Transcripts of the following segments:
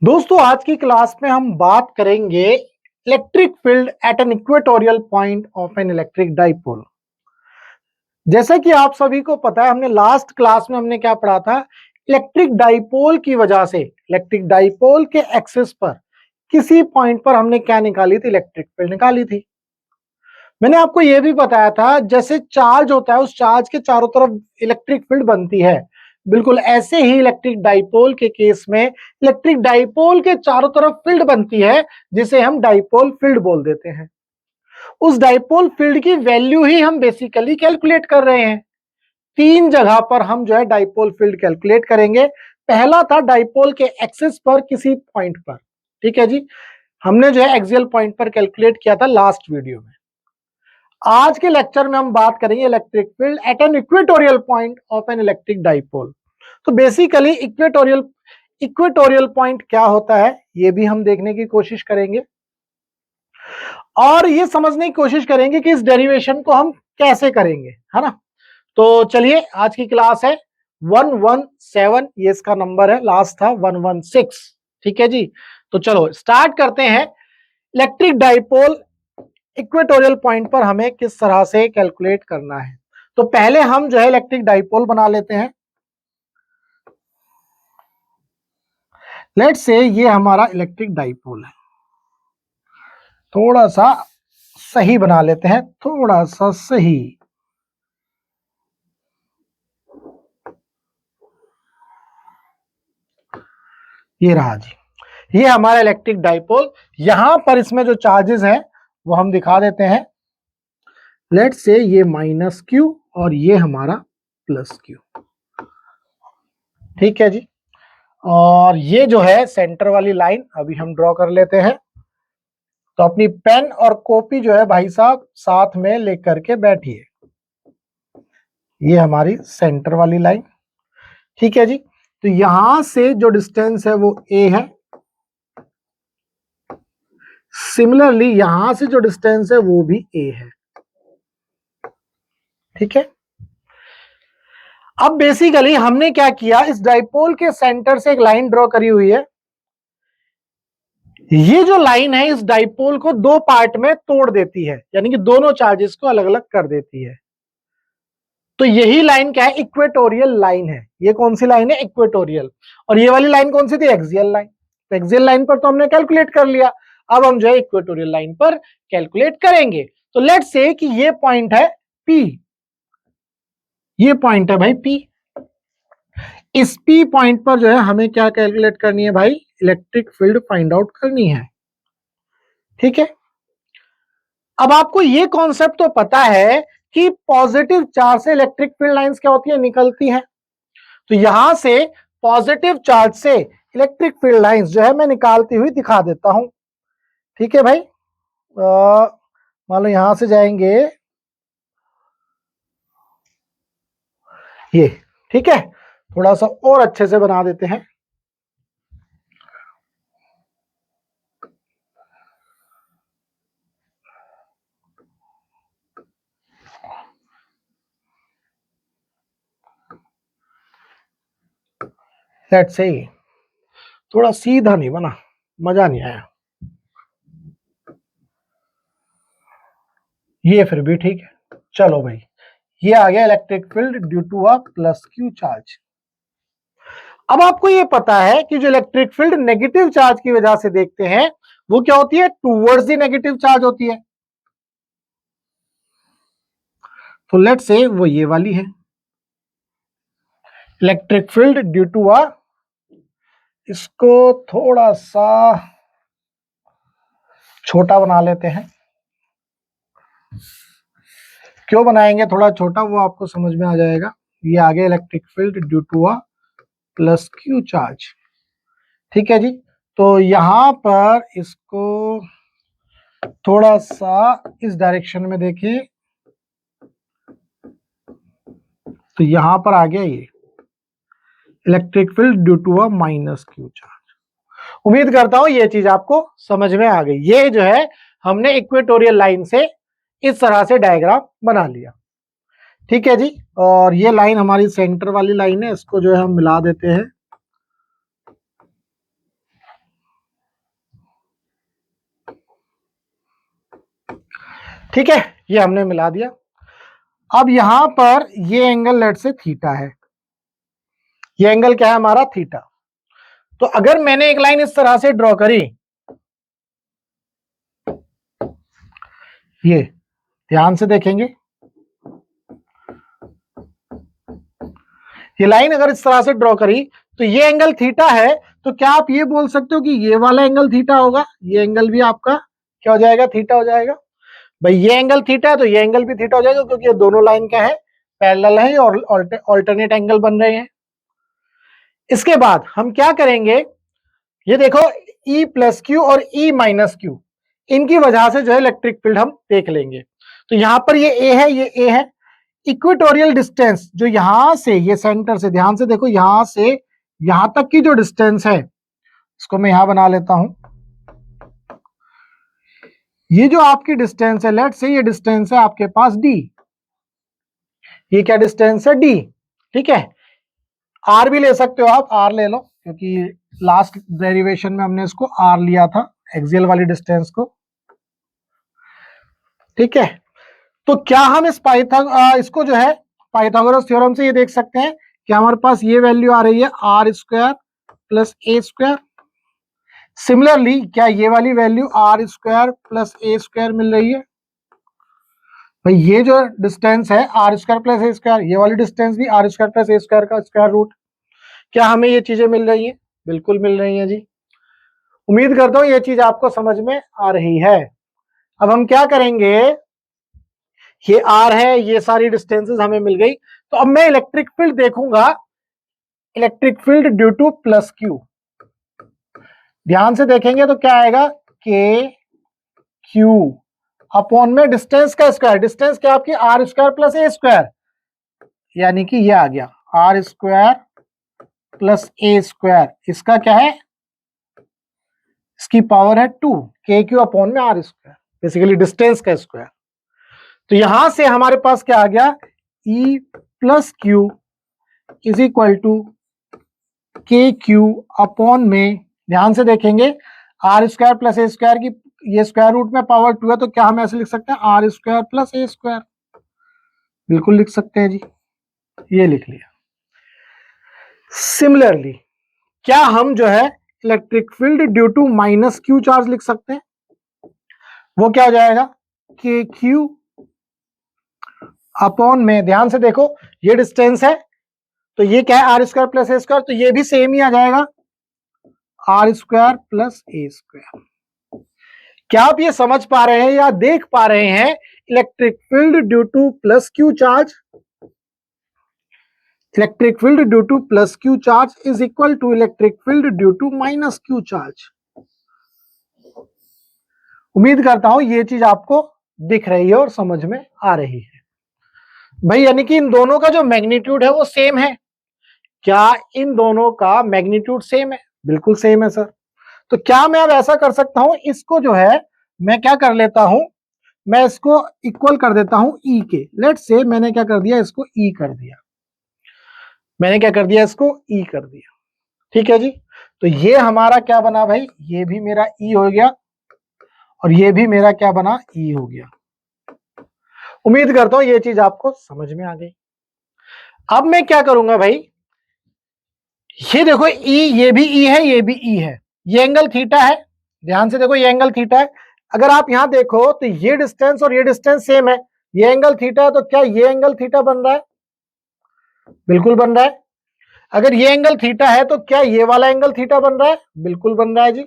दोस्तों आज की क्लास में हम बात करेंगे electric field at an equatorial point of an electric dipole. जैसा कि आप सभी को पता है, हमने लास्ट क्लास में हमने क्या पढ़ा था, इलेक्ट्रिक डाइपोल की वजह से इलेक्ट्रिक डाइपोल के एक्सिस पर किसी पॉइंट पर हमने क्या निकाली थी, इलेक्ट्रिक फील्ड निकाली थी। मैंने आपको यह भी बताया था जैसे चार्ज होता है उस चार्ज के चारों तरफ इलेक्ट्रिक फील्ड बनती है, बिल्कुल ऐसे ही इलेक्ट्रिक डाइपोल के केस में इलेक्ट्रिक डाइपोल के चारों तरफ फील्ड बनती है जिसे हम डाइपोल फील्ड बोल देते हैं। उस डाइपोल फील्ड की वैल्यू ही हम बेसिकली कैलकुलेट कर रहे हैं। तीन जगह पर हम जो है डाइपोल फील्ड कैलकुलेट करेंगे। पहला था डाइपोल के एक्सिस पर किसी पॉइंट पर, ठीक है जी, हमने जो है एक्सियल पॉइंट पर कैलकुलेट किया था लास्ट वीडियो में। आज के लेक्चर में हम बात करेंगे electric field at an equatorial point of an electric dipole. तो बेसिकली इक्वेटोरियल पॉइंट क्या होता है ये भी हम देखने की कोशिश करेंगे और ये समझने की कोशिश करेंगे कि इस डेरिवेशन को हम कैसे करेंगे, है ना। तो चलिए, आज की क्लास है 117, ये इसका नंबर है, लास्ट था 116, ठीक है जी। तो चलो स्टार्ट करते हैं। इलेक्ट्रिक डाइपोल इक्वेटोरियल पॉइंट पर हमें किस तरह से कैलकुलेट करना है। तो पहले हम जो है इलेक्ट्रिक डाइपोल बना लेते हैं। लेट्स से ये हमारा इलेक्ट्रिक डाइपोल है, थोड़ा सा सही बना लेते हैं, थोड़ा सा सही। ये रहा जी, ये हमारा इलेक्ट्रिक डाइपोल। यहां पर इसमें जो चार्जेस हैं वो हम दिखा देते हैं। लेट्स से ये माइनस क्यू और ये हमारा प्लस क्यू, ठीक है जी। और ये जो है सेंटर वाली लाइन अभी हम ड्रॉ कर लेते हैं। तो अपनी पेन और कॉपी जो है भाई साहब साथ में लेकर के बैठिए। ये हमारी सेंटर वाली लाइन, ठीक है जी। तो यहां से जो डिस्टेंस है वो ए है, सिमिलरली यहां से जो डिस्टेंस है वो भी ए है, ठीक है। अब बेसिकली हमने क्या किया, इस डाइपोल के सेंटर से एक लाइन ड्रॉ करी हुई है। ये जो लाइन है इस डाइपोल को दो पार्ट में तोड़ देती है, यानी कि दोनों चार्जेस को अलग अलग कर देती है। तो यही लाइन क्या है, इक्वेटोरियल लाइन है। ये कौन सी लाइन है, इक्वेटोरियल। और ये वाली लाइन कौन सी थी, एक्सियल लाइन। तो एक्सियल लाइन पर तो हमने कैलकुलेट कर लिया, अब हम जो है इक्वेटोरियल लाइन पर कैलकुलेट करेंगे। तो लेट्स से कि ये पॉइंट है पी, ये पॉइंट है भाई पी। इस पी पॉइंट पर जो है हमें क्या कैलकुलेट करनी है भाई, इलेक्ट्रिक फील्ड फाइंड आउट करनी है, ठीक है। अब आपको ये कॉन्सेप्ट तो पता है कि पॉजिटिव चार्ज से इलेक्ट्रिक फील्ड लाइंस क्या होती है, निकलती हैं। तो यहां से पॉजिटिव चार्ज से इलेक्ट्रिक फील्ड लाइंस जो है मैं निकालती हुई दिखा देता हूं, ठीक है भाई। मान लो यहां से जाएंगे ये, ठीक है। थोड़ा सा और अच्छे से बना देते हैं। लेट्स से थोड़ा सीधा नहीं बना, मजा नहीं आया। ये फिर भी ठीक है, चलो भाई। ये आ गया electric field due to a plus q charge. अब आपको ये पता है कि जो इलेक्ट्रिक फील्ड नेगेटिव चार्ज की वजह से देखते हैं वो क्या होती है, टूवर्ड्स द नेगेटिव चार्ज होती है। तो लेट्स से वो ये वाली है electric field due to a, इसको थोड़ा सा छोटा बना लेते हैं। क्यों बनाएंगे थोड़ा छोटा, वो आपको समझ में आ जाएगा। ये आ गया electric field due to a plus q charge, ठीक है जी। तो यहां पर इसको थोड़ा सा इस डायरेक्शन में देखिए, तो यहां पर आ गया ये electric field due to a minus q charge. उम्मीद करता हूं ये चीज आपको समझ में आ गई। ये जो है हमने इक्वेटोरियल लाइन से इस तरह से डायग्राम बना लिया, ठीक है जी। और ये लाइन हमारी सेंटर वाली लाइन है, इसको जो है हम मिला देते हैं। ठीक है, ये हमने मिला दिया। अब यहां पर ये एंगल लेट से थीटा है, ये एंगल क्या है हमारा थीटा। तो अगर मैंने एक लाइन इस तरह से ड्रॉ करी, ये ध्यान से देखेंगे, ये लाइन अगर इस तरह से ड्रॉ करी तो ये एंगल थीटा है, तो क्या आप ये बोल सकते हो कि ये वाला एंगल थीटा होगा, ये एंगल भी आपका क्या हो जाएगा, थीटा हो जाएगा। भाई ये एंगल थीटा है तो ये एंगल भी थीटा हो जाएगा, क्योंकि ये दोनों लाइन क्या है, पैरेलल है और ऑल्टरनेट एंगल बन रहे हैं। इसके बाद हम क्या करेंगे, ये देखो E प्लस क्यू और E माइनस क्यू, इनकी वजह से जो है इलेक्ट्रिक फील्ड हम देख लेंगे। तो यहां पर ये ए है, ये ए है। इक्वेटोरियल डिस्टेंस जो यहां से, ये सेंटर से, ध्यान से देखो, यहां से यहां तक की जो डिस्टेंस है, इसको मैं यहां बना लेता हूं। ये जो आपकी डिस्टेंस है, लेट से ये डिस्टेंस है आपके पास डी, ये क्या डिस्टेंस है डी, ठीक है। आर भी ले सकते हो आप, आर ले लो, क्योंकि लास्ट डेरिवेशन में हमने इसको आर लिया था, एक्सियल वाली डिस्टेंस को, ठीक है। तो क्या हम इसको जो है पाइथागोरस थ्योरम से ये देख सकते हैं कि हमारे पास ये वैल्यू आ रही है r square plus a square. Similarly क्या ये वाली value r square plus a square मिल रही है। भाई ये जो डिस्टेंस है r square plus a square, ये वाली डिस्टेंस भी r square plus a square का स्क्वायर रूट। क्या हमें ये चीजें मिल रही है, बिल्कुल मिल रही है जी। उम्मीद करता हूं ये चीज आपको समझ में आ रही है। अब हम क्या करेंगे, ये आर है, ये सारी डिस्टेंसेस हमें मिल गई, तो अब मैं इलेक्ट्रिक फील्ड देखूंगा, electric field due to plus q. ध्यान से देखेंगे तो क्या आएगा, के क्यू अपॉन में डिस्टेंस का स्क्वायर, डिस्टेंस क्या आपकी r square plus a square, यानी कि ये आ गया r square plus a square, इसका क्या है, इसकी पावर है 2, के क्यू अपॉन में आर स्क्वायर, बेसिकली डिस्टेंस का स्क्वायर। तो यहां से हमारे पास क्या आ गया, E plus q is equal to k q upon में, ध्यान से देखेंगे, r square plus a square की ये स्क्वायर रूट में पावर 2 है, तो क्या हम ऐसे लिख सकते हैं r square plus a square, बिल्कुल लिख सकते हैं जी, ये लिख लिया। सिमिलरली क्या हम जो है electric field due to minus q charge लिख सकते हैं, वो क्या हो जाएगा, के क्यू अपॉन में, ध्यान से देखो ये डिस्टेंस है, तो ये क्या है r square plus a square, तो ये भी सेम ही आ जाएगा r square plus a square. क्या आप ये समझ पा रहे हैं या देख पा रहे हैं, electric field due to plus q charge, electric field due to plus q charge is equal to electric field due to minus q charge. उम्मीद करता हूं ये चीज आपको दिख रही है और समझ में आ रही है। भाई यानी कि इन दोनों का जो मैग्नीट्यूड है वो सेम है, क्या इन दोनों का मैग्नीट्यूड सेम है, बिल्कुल सेम है सर। तो क्या मैं अब ऐसा कर सकता हूं, इसको जो है मैं क्या कर लेता हूं, मैं इसको इक्वल कर देता हूं ई के, लेट से मैंने क्या कर दिया, इसको ई कर दिया, मैंने क्या कर दिया, इसको ई कर दिया, ठीक है जी। तो ये हमारा क्या बना भाई, ये भी मेरा ई हो गया और ये भी मेरा क्या बना, ई हो गया। उम्मीद करता हूं ये चीज आपको समझ में आ गई। अब मैं क्या करूंगा भाई, ये देखो ई, ये भी ई है, ये भी ई है, ये एंगल थीटा है, ध्यान से देखो ये एंगल थीटा है। अगर आप यहां देखो तो ये डिस्टेंस और ये डिस्टेंस सेम है, ये एंगल थीटा है, तो क्या ये एंगल थीटा बन रहा है, बिल्कुल बन रहा है। अगर ये एंगल थीटा है तो क्या ये वाला एंगल थीटा बन रहा है, बिल्कुल बन रहा है जी।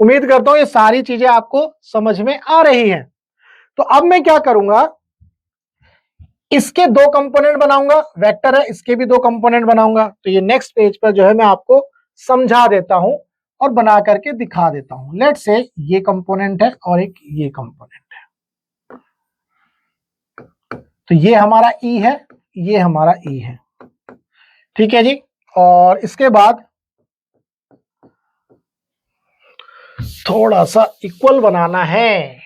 उम्मीद करता हूं ये सारी चीजें आपको समझ में आ रही हैं। तो अब मैं क्या करूंगा, इसके दो कंपोनेंट बनाऊंगा, वेक्टर है, इसके भी दो कंपोनेंट बनाऊंगा। तो ये नेक्स्ट पेज पर जो है मैं आपको समझा देता हूं और बना करके दिखा देता हूं। लेट से ये कंपोनेंट है और एक ये कंपोनेंट है, तो ये हमारा ई है, ये हमारा ई है, ठीक है जी। और इसके बाद थोड़ा सा इक्वल बनाना है,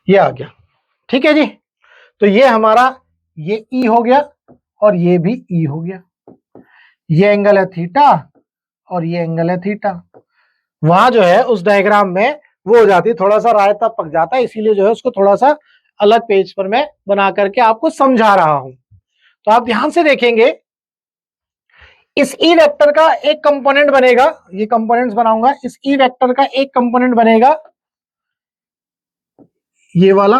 ये आ गया। ठीक है जी, तो ये हमारा ये ई हो गया और ये भी ई हो गया। ये एंगल है थीटा और ये एंगल है थीटा। वहां जो है उस डायग्राम में वो हो जाती है, थोड़ा सा रायता पक जाता है, इसीलिए जो है उसको थोड़ा सा अलग पेज पर मैं बना करके आपको समझा रहा हूं। तो आप ध्यान से देखेंगे, इस ई वेक्टर का एक कंपोनेंट बनेगा, ये कंपोनेंट्स बनाऊंगा, इस ई वेक्टर का एक कंपोनेंट बनेगा ये वाला,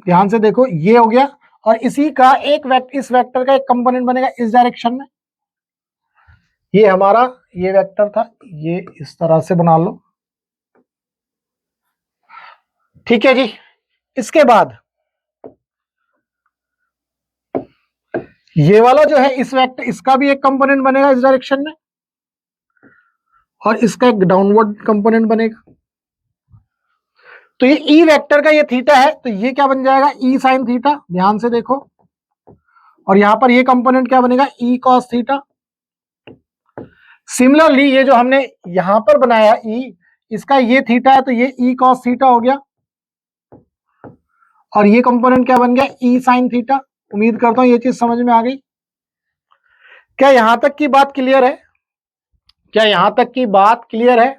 ध्यान से देखो ये हो गया, और इसी का इस वेक्टर का एक कंपोनेंट बनेगा इस डायरेक्शन में। ये हमारा ये वेक्टर था, ये इस तरह से बना लो। ठीक है जी, इसके बाद ये वाला जो है इस वेक्टर, इसका भी एक कंपोनेंट बनेगा इस डायरेक्शन में, और इसका एक डाउनवर्ड कंपोनेंट बनेगा। तो ये ई वेक्टर का ये थीटा है, तो ये क्या बन जाएगा, ई साइन थीटा, ध्यान से देखो। और यहां पर ये कंपोनेंट क्या बनेगा, ई कॉस थीटा। सिमिलरली ये जो हमने यहां पर बनाया ई, इसका ये थीटा है, तो ये ई कॉस थीटा हो गया, और ये कंपोनेंट क्या बन गया, ई साइन थीटा। उम्मीद करता हूं ये चीज समझ में आ गई। क्या यहां तक की बात क्लियर है? क्या यहां तक की बात क्लियर है?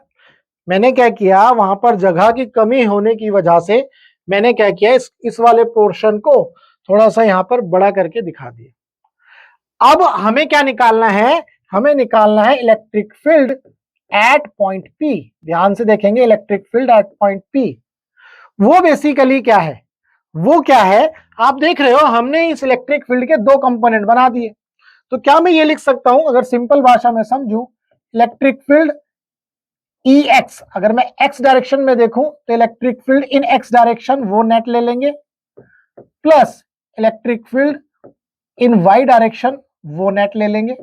मैंने क्या किया, वहां पर जगह की कमी होने की वजह से मैंने क्या किया, इस वाले पोर्शन को थोड़ा सा यहां पर बड़ा करके दिखा दिया। अब हमें क्या निकालना है, हमें निकालना है electric field eight point P. ध्यान से देखेंगे, electric field eight point P वो बेसिकली क्या है, वो क्या है, आप देख रहे हो हमने इस इलेक्ट्रिक फील्ड के दो कंपोनेंट बना दिए। तो क्या मैं ये लिख सकता हूं, अगर सिंपल भाषा में समझूं, इलेक्ट्रिक फील्ड ई एक्स, अगर मैं एक्स डायरेक्शन में देखूं तो electric field in x direction वो नेट ले लेंगे, plus electric field in y direction वो नेट ले लेंगे।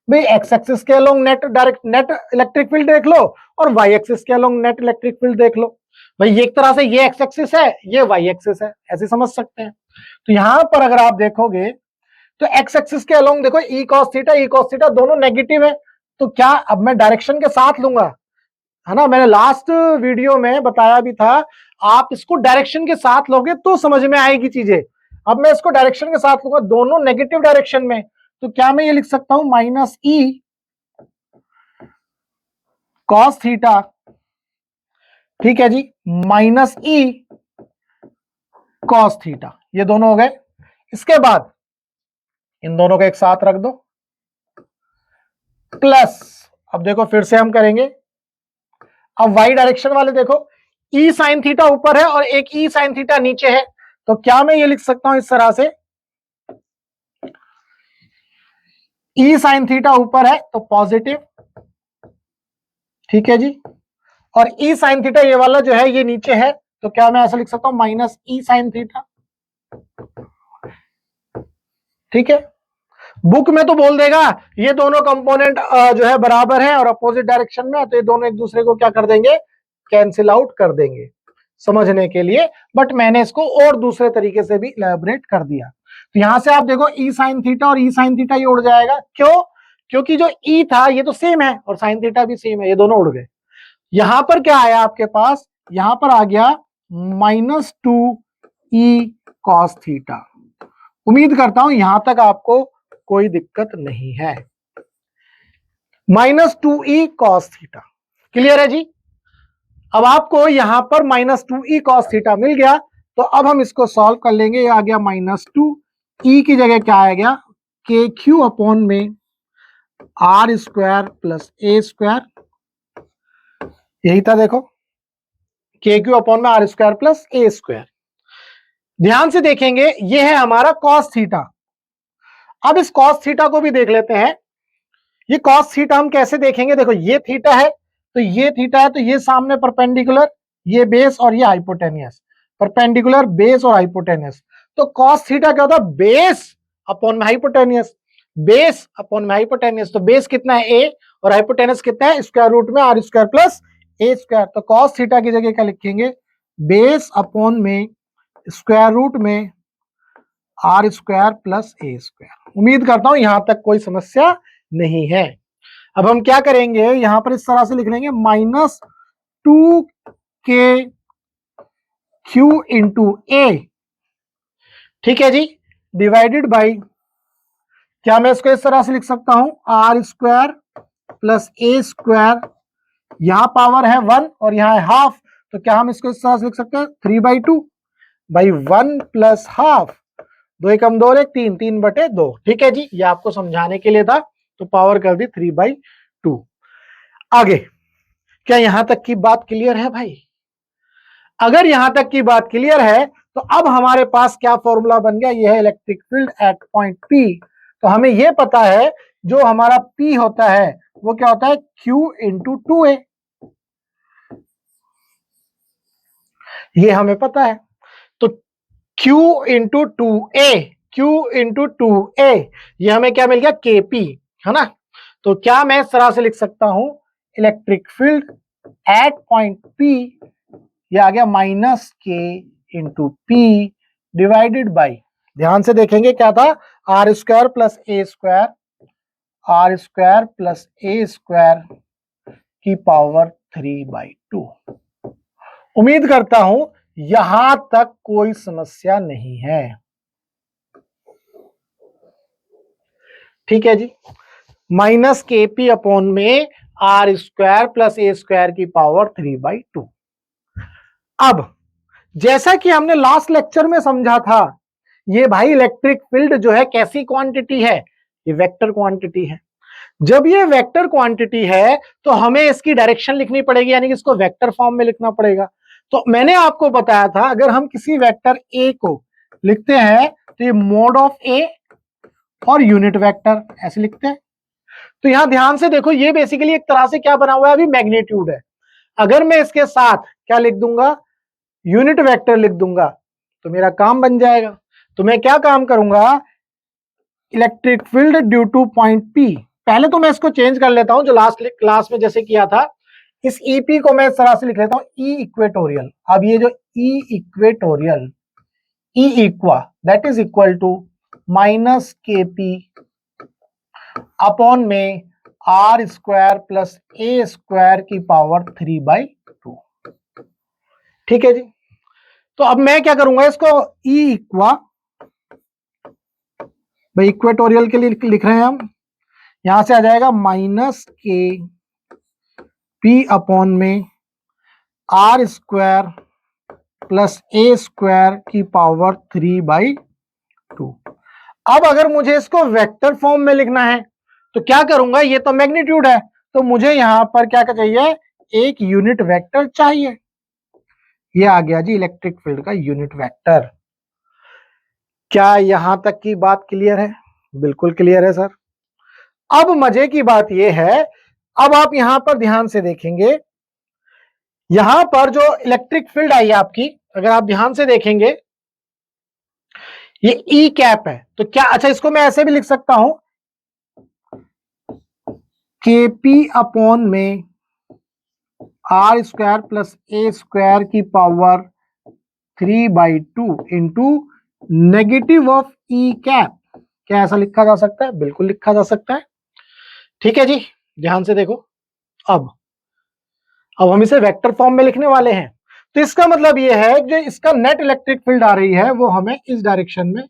भाई एक्स एक्सिस के along net direct net electric field देख लो, और वाई एक्सिस के अलोंग नेट इलेक्ट्रिक फील्ड देख लो। भाई एक तरह से ये एक्स एक्सिस है, ये वाई एक्सिस है, ऐसे समझ सकते हैं। तो यहां पर अगर आप देखोगे तो एक्स एक्सिस के अलोंग देखो ई कॉस थीटा दोनों नेगेटिव है। तो क्या अब मैं डायरेक्शन के साथ लूंगा, है ना, मैंने लास्ट वीडियो में बताया भी था, आप इसको डायरेक्शन के साथ लोगे तो समझ में आएगी चीजें। अब मैं इसको डायरेक्शन के साथ लूंगा, दोनों नेगेटिव डायरेक्शन में, तो क्या मैं ये लिख सकता हूं, माइनस ई कॉस थीटा, ठीक है जी, माइनस ई कॉस थीटा, ये दोनों हो गए। इसके बाद इन दोनों को एक साथ रख दो, प्लस, अब देखो फिर से हम करेंगे, अब वाई डायरेक्शन वाले देखो, ई साइन थीटा ऊपर है और एक ई साइन थीटा नीचे है, तो क्या मैं ये लिख सकता हूं इस तरह से, ई साइन थीटा ऊपर है तो पॉजिटिव, ठीक है जी, और ई साइन थीटा ये वाला जो है ये नीचे है, तो क्या मैं ऐसा लिख सकता हूं, माइनस ई साइन थीटा। ठीक है, बुक में तो बोल देगा ये दोनों कंपोनेंट जो है बराबर है और अपोजिट डायरेक्शन में, तो ये दोनों एक दूसरे को क्या कर देंगे, कैंसिल आउट कर देंगे समझने के लिए, बट मैंने इसको और दूसरे तरीके से भी इलैबोरेट कर दिया। तो यहां से आप देखो ई साइन थीटा और ई साइन थीटा ये उड़ जाएगा, क्यों, क्योंकि जो ई था ये तो सेम है और साइन थीटा भी सेम है, ये दोनों उड़ गए। यहां पर क्या आया आपके पास, यहां पर आ गया -2 ई कॉस थीटा। उम्मीद करता हूं यहां तक आपको कोई दिक्कत नहीं है। -2 ई कॉस थीटा क्लियर है जी। अब आपको यहां पर -2 ई कॉस थीटा मिल गया, तो अब हम इसको सॉल्व कर लेंगे। ये आ गया -2 ई की जगह क्या आ गया, के क्यू अपॉन में r square plus a square, यही था देखो, के क्यू अपॉन में r square plus a square. ध्यान से देखेंगे ये है हमारा कॉस थीटा। अब इस कॉस थीटा को भी देख लेते हैं। ये कॉस थीटा हम कैसे देखेंगे, देखो ये थीटा है तो ये थीटा है, तो ये सामने परपेंडिकुलर, ये बेस और ये हाइपोटेनियस, परपेंडिकुलर बेस और हाइपोटेनियस। तो कॉस थीटा क्या होता है, बेस अपॉन में हाइपोटेनियस, बेस अपॉन में हाइपोटेनियस। तो बेस कितना है ए और हाइपोटेनियस कितना है, स्क्वायर रूट में r square plus a square. तो कॉस थीटा की जगह क्या लिखेंगे, बेस अपॉन में स्क्वायर रूट में r square plus a square. उम्मीद करता हूं यहां तक कोई समस्या नहीं है। अब हम क्या करेंगे, यहां पर इस तरह से लिख लेंगे -2 के Q इंटू ए, ठीक है जी, डिवाइडेड बाई, क्या मैं इसको इस तरह से लिख सकता हूं, r square plus a square, यहां पावर है 1 और यहां है हाफ, तो क्या हम इसको इस तरह से लिख सकते हैं 3/2 बाई 1 प्लस हाफ, 2 एकम 2 एक 3, 3/2, ठीक है जी, ये आपको समझाने के लिए था, तो पावर कर दी 3/2। आगे, क्या यहां तक की बात क्लियर है भाई? अगर यहां तक की बात क्लियर है तो अब हमारे पास क्या फॉर्मूला बन गया, यह है electric field eight point P। तो हमें यह पता है जो हमारा P होता है वो क्या होता है, Q इंटू 2A, ये हमें पता है। तो Q into 2A, Q into 2A, ये हमें क्या मिल गया, KP, है ना। तो क्या मैं इस तरह से लिख सकता हूं, electric field eight point P, ये आ गया माइनस के इंटू पी डिवाइडेड बाई, ध्यान से देखेंगे क्या था, r square plus a square, r square plus a square की पावर 3/2। उम्मीद करता हूं यहां तक कोई समस्या नहीं है, ठीक है जी। माइनस के पी अपॉन में r square plus a square की पावर 3/2। अब जैसा कि हमने लास्ट लेक्चर में समझा था, ये भाई इलेक्ट्रिक फील्ड जो है कैसी क्वांटिटी है, ये वेक्टर क्वांटिटी है। जब ये वेक्टर क्वांटिटी है तो हमें इसकी डायरेक्शन लिखनी पड़ेगी, यानी कि इसको वेक्टर फॉर्म में लिखना पड़ेगा। तो मैंने आपको बताया था अगर हम किसी वेक्टर ए को लिखते हैं तो ये मोड ऑफ ए और यूनिट वेक्टर ऐसे लिखते हैं। तो यहां ध्यान से देखो, ये बेसिकली एक तरह से क्या बना हुआ है, अभी मैग्नीट्यूड है। अगर मैं इसके साथ क्या लिख दूंगा, यूनिट वेक्टर लिख दूंगा, तो मेरा काम बन जाएगा। तो मैं क्या काम करूंगा, electric field due two point P, पहले तो मैं इसको चेंज कर लेता हूं जो लास्ट क्लास में जैसे किया था, इस ईपी को मैं इस तरह से लिख लेता हूं ई इक्वेटोरियल। अब ये जो ई इक्वेटोरियल, ई इक्वा that is equal to minus k p upon में r square plus a square की पावर 3/2, ठीक है जी। तो अब मैं क्या करूंगा, इसको ई इक्वा, भाई इक्वेटोरियल के लिए लिख रहे हैं हम, यहां से आ जाएगा माइनस के पी अपॉन में r square plus a square की पावर 3/2। अब अगर मुझे इसको वेक्टर फॉर्म में लिखना है तो क्या करूंगा, ये तो मैग्नीट्यूड है, तो मुझे यहां पर क्या चाहिए, एक यूनिट वेक्टर चाहिए। ये आ गया जी इलेक्ट्रिक फील्ड का यूनिट वेक्टर। क्या यहां तक की बात क्लियर है? बिल्कुल क्लियर है सर। अब मजे की बात यह है, अब आप यहां पर ध्यान से देखेंगे, यहां पर जो इलेक्ट्रिक फील्ड आई है आपकी, अगर आप ध्यान से देखेंगे ये ई कैप है, तो क्या, अच्छा इसको मैं ऐसे भी लिख सकता हूं, के पी अपॉन में r square plus a square की power 3/2 into negative of E cap. क्या ऐसा लिखा जा सकता है? बिल्कुल लिखा जा सकता है, ठीक है जी। ध्यान से देखो, अब हम इसे वेक्टर फॉर्म में लिखने वाले हैं, तो इसका मतलब यह है जो इसका नेट इलेक्ट्रिक फील्ड आ रही है वो हमें इस डायरेक्शन में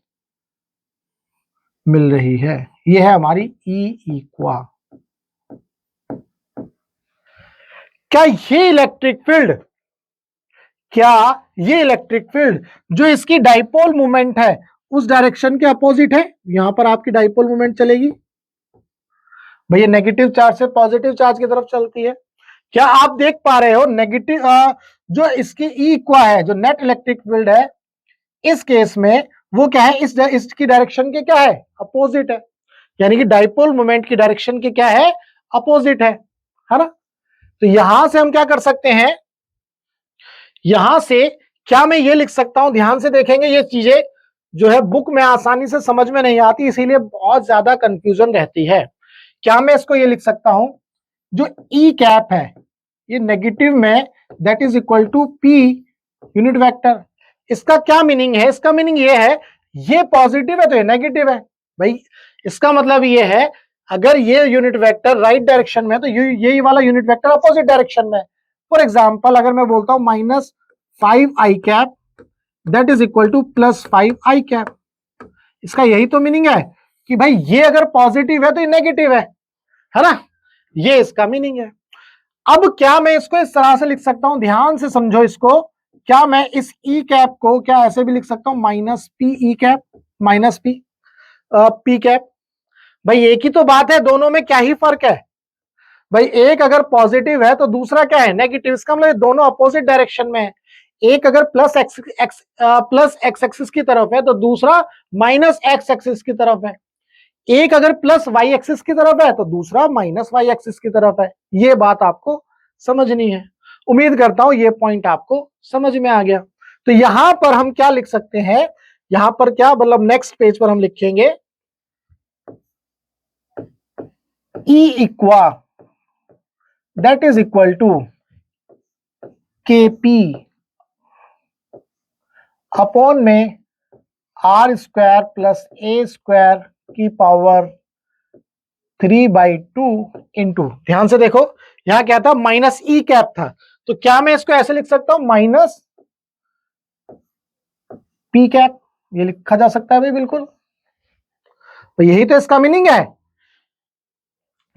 मिल रही है, यह है हमारी ई इक्वा। क्या ये इलेक्ट्रिक फील्ड, क्या ये इलेक्ट्रिक फील्ड जो इसकी डाइपोल मूवमेंट है उस डायरेक्शन के अपोजिट है? यहां पर आपकी डाइपोल मूवमेंट चलेगी भैया, नेगेटिव चार्ज से पॉजिटिव चार्ज की तरफ चलती है। क्या आप देख पा रहे हो, नेगेटिव जो इसकी ई इक्वा है, जो नेट इलेक्ट्रिक फील्ड है, इस केस में वो क्या है, इसकी डायरेक्शन के क्या है, अपोजिट है, यानी कि डाइपोल मोमेंट की डायरेक्शन के क्या है, अपोजिट है ना। तो यहां से हम क्या कर सकते हैं, यहां से क्या मैं ये लिख सकता हूं, ध्यान से देखेंगे, ये चीजें जो है बुक में आसानी से समझ में नहीं आती, इसीलिए बहुत ज्यादा कंफ्यूजन रहती है। क्या मैं इसको ये लिख सकता हूं, जो ई कैप है ये नेगेटिव में, that is equal to p unit vector. इसका क्या मीनिंग है, इसका मीनिंग ये है, ये पॉजिटिव है तो ये नेगेटिव है भाई, इसका मतलब ये है अगर ये यूनिट वेक्टर राइट डायरेक्शन में है तो यही वाला यूनिट वेक्टर अपोजिट डायरेक्शन में है। फॉर एग्जाम्पल अगर मैं बोलता हूं -5 i cap that is equal to +5i cap. इसका यही तो मीनिंग है कि भाई ये अगर पॉजिटिव है तो ये नेगेटिव है ना, ये इसका मीनिंग है। अब क्या मैं इसको इस तरह से लिख सकता हूं, ध्यान से समझो इसको, क्या मैं इस ई कैप को क्या ऐसे भी लिख सकता हूं, -p ई कैप, -p कैप। भाई एक ही तो बात है, दोनों में क्या ही फर्क है भाई, एक अगर पॉजिटिव है तो दूसरा क्या है, नेगेटिव। इसका मतलब दोनों अपोजिट डायरेक्शन में है। एक अगर प्लस एक्स एक्सिस की तरफ है तो दूसरा -x एक्सिस की तरफ है। एक अगर +y एक्सिस की तरफ है तो दूसरा -y एक्सिस की तरफ है। ये बात आपको समझनी है। उम्मीद करता हूं ये पॉइंट आपको समझ में आ गया। तो यहां पर हम क्या लिख सकते हैं, यहां पर क्या मतलब नेक्स्ट पेज पर हम लिखेंगे E equal that is equal to KP upon में R² प्लस A² की पावर 3/2 इंटू, ध्यान से देखो यहां क्या था, -e कैप था, तो क्या मैं इसको ऐसे लिख सकता हूं, -p कैप। ये लिखा जा सकता है भाई, बिल्कुल, तो यही तो इसका मीनिंग है।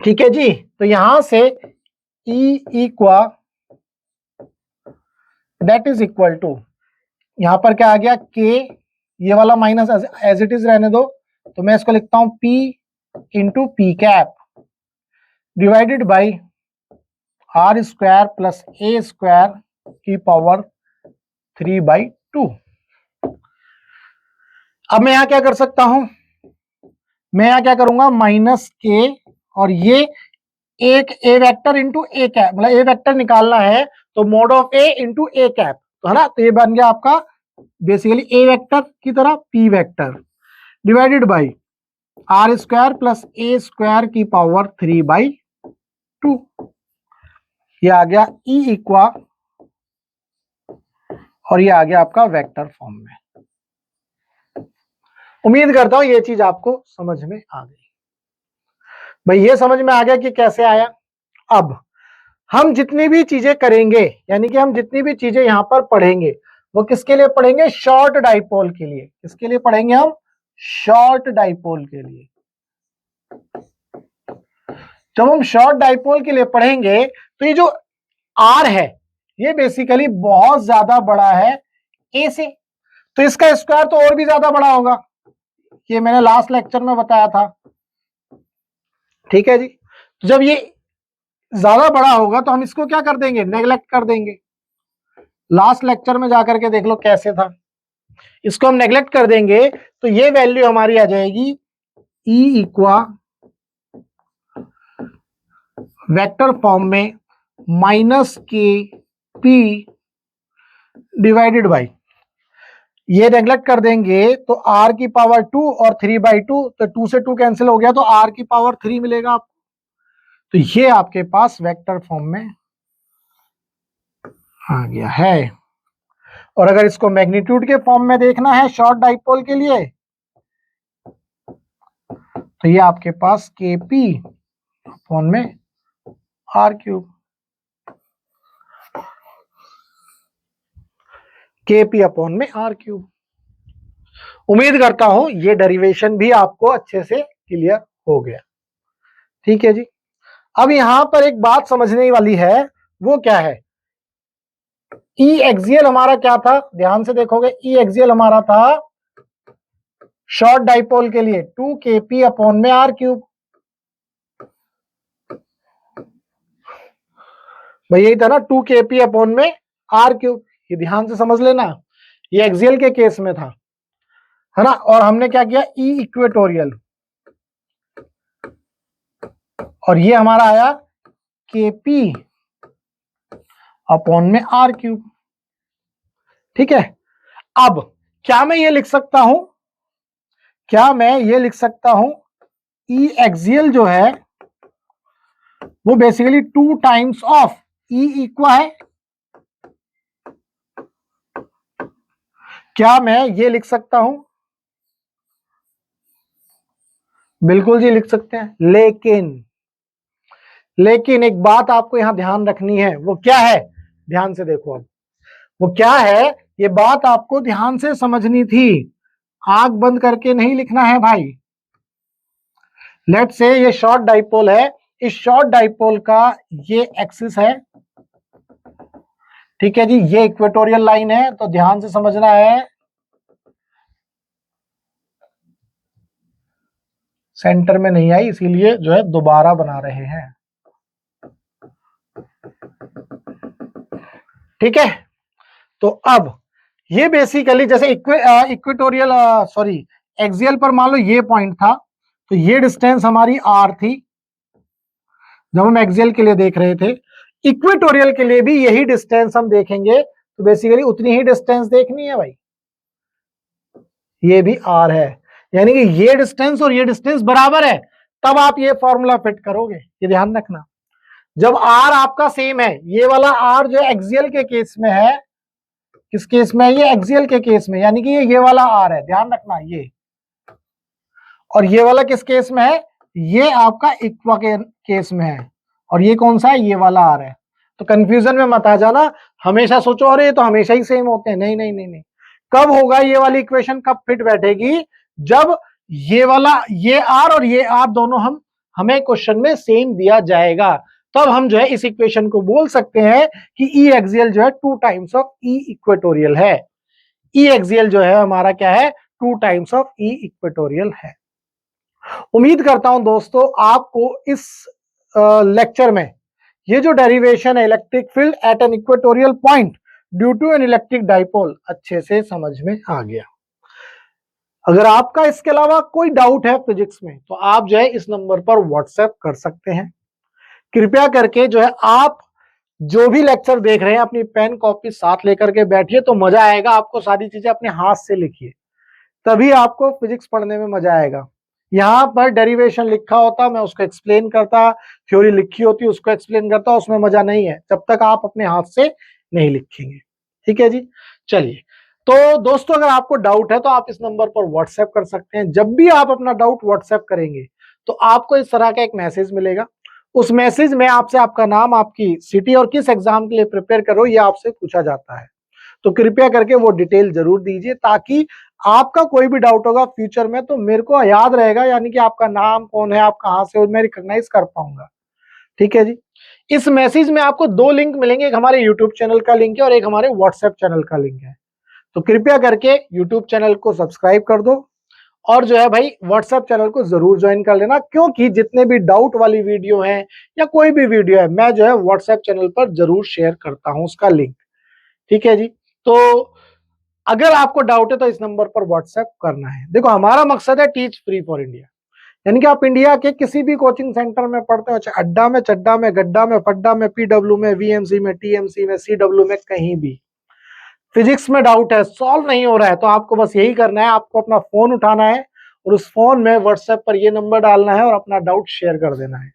ठीक है जी, तो यहां से E equal that is equal to, यहां पर क्या आ गया, K, ये वाला माइनस एज इट इज रहने दो, तो मैं इसको लिखता हूं P into P cap divided by R² plus A² की पावर 3/2। अब मैं यहां क्या कर सकता हूं, मैं यहां क्या करूंगा, -k, और ये एक ए वेक्टर इंटू ए कैप, मतलब ए वेक्टर निकालना है तो mode of A into A cap, तो है ना, तो ये बन गया आपका बेसिकली ए वेक्टर की तरह P vector divided by R² plus A² की पावर 3/2। ये आ गया E इक्वा, और ये आ गया आपका वेक्टर फॉर्म में। उम्मीद करता हूं ये चीज आपको समझ में आ गई। भाई ये समझ में आ गया कि कैसे आया। अब हम जितनी भी चीजें करेंगे, यानी कि हम जितनी भी चीजें यहां पर पढ़ेंगे, वो किसके लिए पढ़ेंगे, शॉर्ट डाइपोल के लिए। किसके लिए पढ़ेंगे हम, शॉर्ट डाइपोल के लिए। जब हम शॉर्ट डाइपोल के लिए पढ़ेंगे तो ये जो आर है ये बेसिकली बहुत ज्यादा बड़ा है ए से, तो इसका स्क्वायर तो और भी ज्यादा बड़ा होगा, ये मैंने लास्ट लेक्चर में बताया था। ठीक है जी, तो जब ये ज्यादा बड़ा होगा तो हम इसको क्या कर देंगे, नेग्लेक्ट कर देंगे। लास्ट लेक्चर में जाकर के देख लो कैसे था, इसको हम नेग्लेक्ट कर देंगे तो ये वैल्यू हमारी आ जाएगी E इक्वा वेक्टर फॉर्म में -KP डिवाइडेड बाई, ये नेग्लेक्ट कर देंगे तो R की पावर 2 और 3/2, तो 2 से 2 कैंसिल हो गया तो R की पावर 3 मिलेगा आपको। तो ये आपके पास वेक्टर फॉर्म में आ गया है। और अगर इसको मैग्नीट्यूड के फॉर्म में देखना है शॉर्ट डाइपोल के लिए, तो ये आपके पास KP अपॉन में R³, KP अपॉन में R³। उम्मीद करता हूं ये डेरिवेशन भी आपको अच्छे से क्लियर हो गया। ठीक है जी, अब यहां पर एक बात समझने वाली है, वो क्या है, ई एक्सियल हमारा क्या था, ध्यान से देखोगे, ई एक्सियल हमारा था शॉर्ट डाइपोल के लिए 2KP अपॉन में R³। भाई यही था ना, 2KP अपॉन में R³, ये ध्यान से समझ लेना, ये एक्सियल के केस में था, है ना। और हमने क्या किया, ई इक्वेटोरियल, और ये हमारा आया KP अपॉन में R³। ठीक है, अब क्या मैं ये लिख सकता हूं, क्या मैं ये लिख सकता हूं, ई एक्सियल जो है वो बेसिकली 2 टाइम्स ऑफ ई इक्वा है, क्या मैं ये लिख सकता हूं, बिल्कुल जी लिख सकते हैं, लेकिन एक बात आपको यहां ध्यान रखनी है, वो क्या है, ध्यान से देखो। अब वो क्या है ये बात आपको ध्यान से समझनी थी, आंख बंद करके नहीं लिखना है भाई। लेट्स से ये शॉर्ट डाइपोल है, इस शॉर्ट डाइपोल का ये एक्सिस है, ठीक है जी, ये इक्वेटोरियल लाइन है, तो ध्यान से समझना है। सेंटर में नहीं आई इसीलिए जो है दोबारा बना रहे हैं, ठीक है। तो अब ये बेसिकली जैसे इक्वेटोरियल सॉरी एक्सियल पर मान लो ये पॉइंट था, तो ये डिस्टेंस हमारी आर थी जब हम एक्सियल के लिए देख रहे थे। इक्वेटोरियल के लिए भी यही डिस्टेंस हम देखेंगे, तो बेसिकली उतनी ही डिस्टेंस देखनी है भाई, ये भी आर है, यानी कि ये डिस्टेंस और ये डिस्टेंस बराबर है, तब आप ये फॉर्मूला फिट करोगे, ये ध्यान रखना। जब आर आपका सेम है, ये वाला आर जो एक्सियल के केस में है, किस केस में है, ये एक्सियल के केस में, यानी कि ये वाला आर है, ध्यान रखना ये, और ये वाला किस केस में है, ये आपका इक्वा के केस में है, और ये कौन सा है, ये वाला आर है। तो कंफ्यूजन में मत आ जाना, हमेशा सोचो अरे ये तो हमेशा ही सेम होते हैं, नहीं नहीं नहीं नहीं। कब होगा ये वाली इक्वेशन, कब फिट बैठेगी, जब ये वाला ये आर और ये आर दोनों हमें क्वेश्चन में सेम दिया जाएगा, तब हम जो है इस इक्वेशन को बोल सकते हैं कि ई एक्सियल जो है 2 टाइम्स ऑफ ई इक्वेटोरियल है। ई एक्सियल जो है हमारा क्या है, 2 टाइम्स ऑफ ई इक्वेटोरियल है। उम्मीद करता हूं दोस्तों आपको इस लेक्चर में ये जो डेरिवेशन है electric field at an equatorial point due to an electric dipole अच्छे से समझ में आ गया। अगर आपका इसके अलावा कोई डाउट है फिजिक्स में, तो आप जो है इस नंबर पर व्हाट्सएप कर सकते हैं। कृपया करके जो है आप जो भी लेक्चर देख रहे हैं अपनी पेन कॉपी साथ लेकर के बैठिए, तो मजा आएगा, आपको सारी चीजें अपने हाथ से लिखिए, तभी आपको फिजिक्स पढ़ने में मजा आएगा। यहाँ पर डेरिवेशन लिखा होता, मैं उसको एक्सप्लेन करता, थ्योरी लिखी होती उसको एक्सप्लेन करता, उसमें मजा नहीं है जब तक आप अपने हाथ से नहीं लिखेंगे, ठीक है जी। चलिए, तो दोस्तों अगर आपको डाउट है तो आप इस नंबर पर व्हाट्सएप कर सकते हैं। जब भी आप अपना डाउट व्हाट्सएप करेंगे तो आपको इस तरह का एक मैसेज मिलेगा, उस मैसेज में आपसे आपका नाम, आपकी सिटी और किस एग्जाम के लिए प्रिपेयर करो ये आपसे पूछा जाता है। तो कृपया करके वो डिटेल जरूर दीजिए, ताकि आपका कोई भी डाउट होगा फ्यूचर में तो मेरे को याद रहेगा, यानी कि आपका नाम कौन है, आप कहां से हो, मैं रिकॉग्नाइज कर पाऊंगा, ठीक है जी। इस मैसेज में आपको 2 लिंक मिलेंगे, एक हमारे यूट्यूब चैनल का लिंक है और एक हमारे व्हाट्सएप चैनल का लिंक है। तो कृपया करके यूट्यूब चैनल को सब्सक्राइब कर दो और जो है भाई व्हाट्सएप चैनल को जरूर ज्वाइन कर लेना, क्योंकि जितने भी डाउट वाली वीडियो है या कोई भी वीडियो है मैं जो है व्हाट्सएप चैनल पर जरूर शेयर करता हूं उसका लिंक, ठीक है जी। तो अगर आपको डाउट है तो इस नंबर पर व्हाट्सएप करना है। देखो हमारा मकसद है टीच फ्री फॉर इंडिया, यानी कि आप इंडिया के किसी भी कोचिंग सेंटर में पढ़ते हो, चाहे अड्डा में, चड्डा में, गड्ढा में, फड्डा में, पीडब्ल्यू में, वीएमसी में, टीएमसी में, सीडब्ल्यू में, कहीं भी फिजिक्स में डाउट है, सॉल्व नहीं हो रहा है, तो आपको बस यही करना है, आपको अपना फोन उठाना है और उस फोन में व्हाट्सएप पर ये नंबर डालना है और अपना डाउट शेयर कर देना है।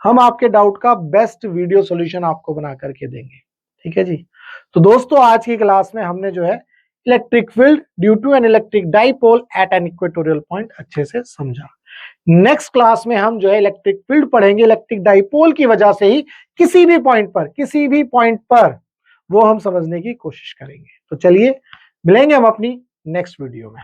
हम आपके डाउट का बेस्ट वीडियो सॉल्यूशन आपको बना करके देंगे, ठीक है जी। तो दोस्तों आज की क्लास में हमने जो है electric field due to an electric dipole at an equatorial point अच्छे से समझा। नेक्स्ट क्लास में हम जो है इलेक्ट्रिक फील्ड पढ़ेंगे इलेक्ट्रिक डाइपोल की वजह से ही किसी भी पॉइंट पर वो हम समझने की कोशिश करेंगे। तो चलिए मिलेंगे हम अपनी नेक्स्ट वीडियो में।